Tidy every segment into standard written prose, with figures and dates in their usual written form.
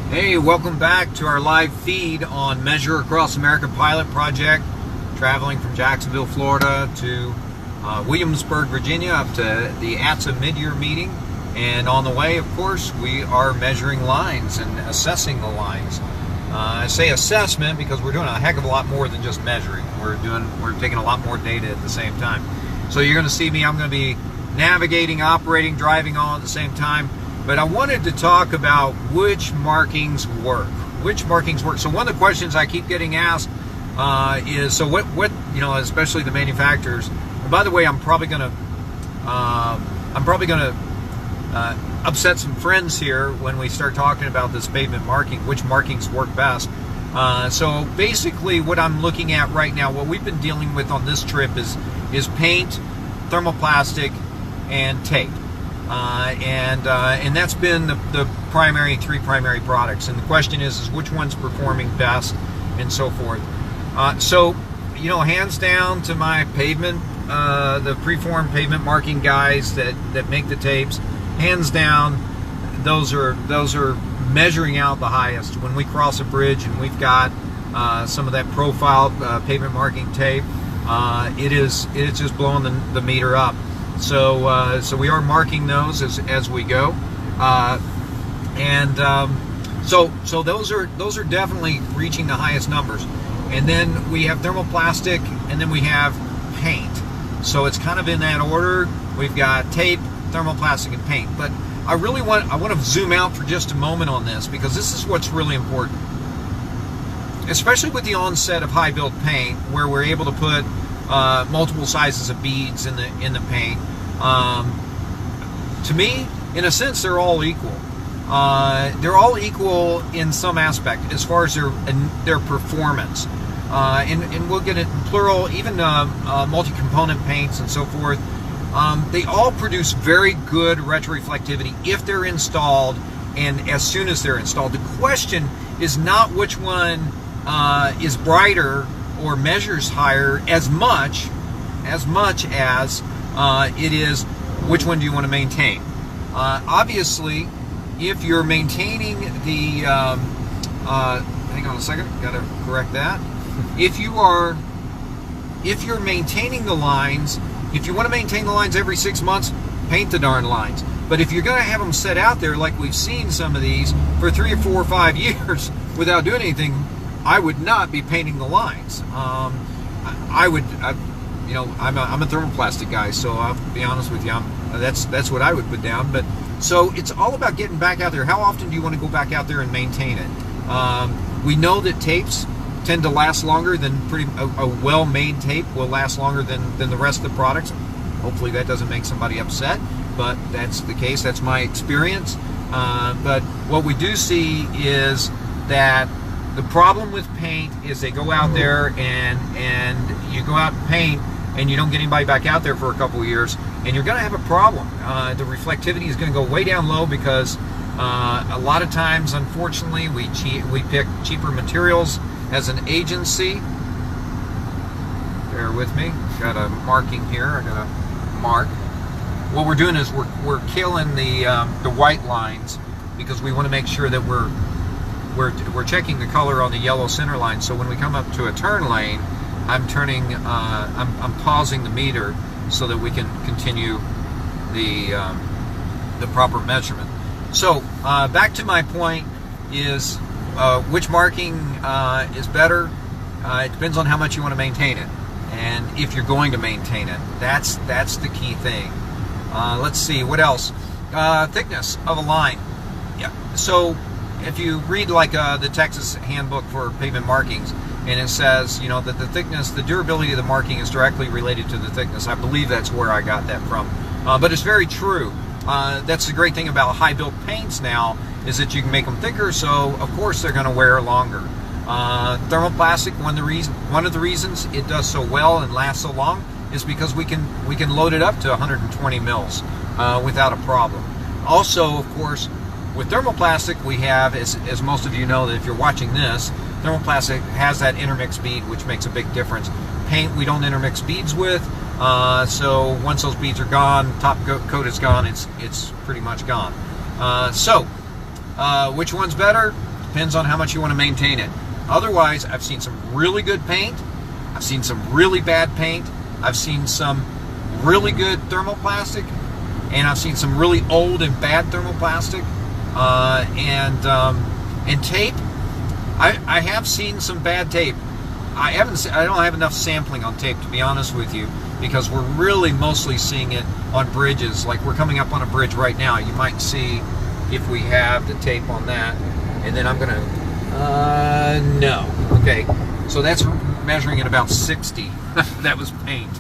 Hey, welcome back to our live feed on Measure Across America pilot project, traveling from Jacksonville, Florida to Williamsburg, Virginia, up to the ATSA mid-year meeting. And on the way, of course, we are measuring lines and assessing the lines. I say assessment because we're doing a heck of a lot more than just measuring. We're taking a lot more data at the same time. So you're going to see me, I'm going to be navigating, operating, driving all at the same time. But I wanted to talk about which markings work. Which markings work. So one of the questions I keep getting asked is, so what you know, especially the manufacturers. And by the way, I'm probably gonna upset some friends here when we start talking about this pavement marking. Which markings work best? So basically, what I'm looking at right now, what we've been dealing with on this trip is paint, thermoplastic, and tape. And that's been the three primary products. And the question is which one's performing best, and so forth. So, you know, hands down to my pavement, the preformed pavement marking guys that make the tapes, hands down, those are measuring out the highest. When we cross a bridge and we've got some of that profile pavement marking tape, it's just blowing the meter up. So we are marking those as we go, so those are definitely reaching the highest numbers. And then we have thermoplastic, and then we have paint. So it's kind of in that order. We've got tape, thermoplastic, and paint. But I want to zoom out for just a moment on this, because this is what's really important, especially with the onset of high build paint, where we're able to put multiple sizes of beads in the paint. To me, in a sense, they're all equal. They're all equal in some aspect as far as their performance. And we'll get it in plural, even multi-component paints and so forth. They all produce very good retroreflectivity if they're installed, and as soon as they're installed. The question is not which one is brighter or measures higher as much as it is which one do you want to maintain. Obviously, if you're maintaining the hang on a second, gotta correct that. If you're maintaining the lines, if you want to maintain the lines every 6 months, paint the darn lines. But if you're going to have them set out there like we've seen some of these for 3 or 4 or 5 years without doing anything, I would not be painting the lines. You know, I'm a thermoplastic guy, so I'll be honest with you, that's what I would put down. But so it's all about getting back out there. How often do you want to go back out there and maintain it? We know that tapes tend to last longer than a well-made tape will last longer than the rest of the products. Hopefully that doesn't make somebody upset, but that's the case. That's my experience. But what we do see is that the problem with paint is they go out there and you go out and paint and you don't get anybody back out there for a couple of years, and you're going to have a problem. The reflectivity is going to go way down low because a lot of times, unfortunately, we pick cheaper materials as an agency. Bear with me. Got a marking here. I got a mark. What we're doing is we're killing the white lines because we want to make sure that we're checking the color on the yellow center line. So when we come up to a turn lane, I'm pausing the meter so that we can continue the proper measurement. So back to my point is which marking is better. It depends on how much you want to maintain it, and if you're going to maintain it. That's the key thing. Let's see what else. Thickness of a line. Yeah. So if you read like the Texas Handbook for Pavement Markings, and it says, you know, that the durability of the marking is directly related to the thickness. I believe that's where I got that from. But it's very true. That's the great thing about high build paints now, is that you can make them thicker, so of course they're going to wear longer. Thermoplastic, one of the reasons it does so well and lasts so long is because we can load it up to 120 mils without a problem. Also, of course, with thermoplastic, we have, as most of you know, that if you're watching this, thermoplastic has that intermix bead, which makes a big difference. Paint, we don't intermix beads with, so once those beads are gone, top coat is gone, it's pretty much gone. So which one's better? Depends on how much you want to maintain it. Otherwise, I've seen some really good paint. I've seen some really bad paint. I've seen some really good thermoplastic, and I've seen some really old and bad thermoplastic, and tape. I have seen some bad tape. I don't have enough sampling on tape, to be honest with you, because we're really mostly seeing it on bridges. Like we're coming up on a bridge right now. You might see if we have the tape on that, and then I'm gonna no. Okay, so that's measuring at about 60. That was paint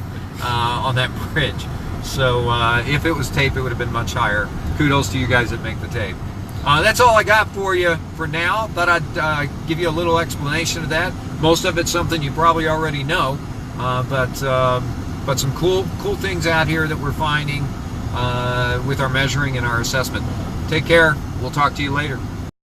on that bridge. So if it was tape, it would have been much higher. Kudos to you guys that make the tape. That's all I got for you for now. Thought I'd give you a little explanation of that. Most of it's something you probably already know, but some cool things out here that we're finding with our measuring and our assessment. Take care. We'll talk to you later.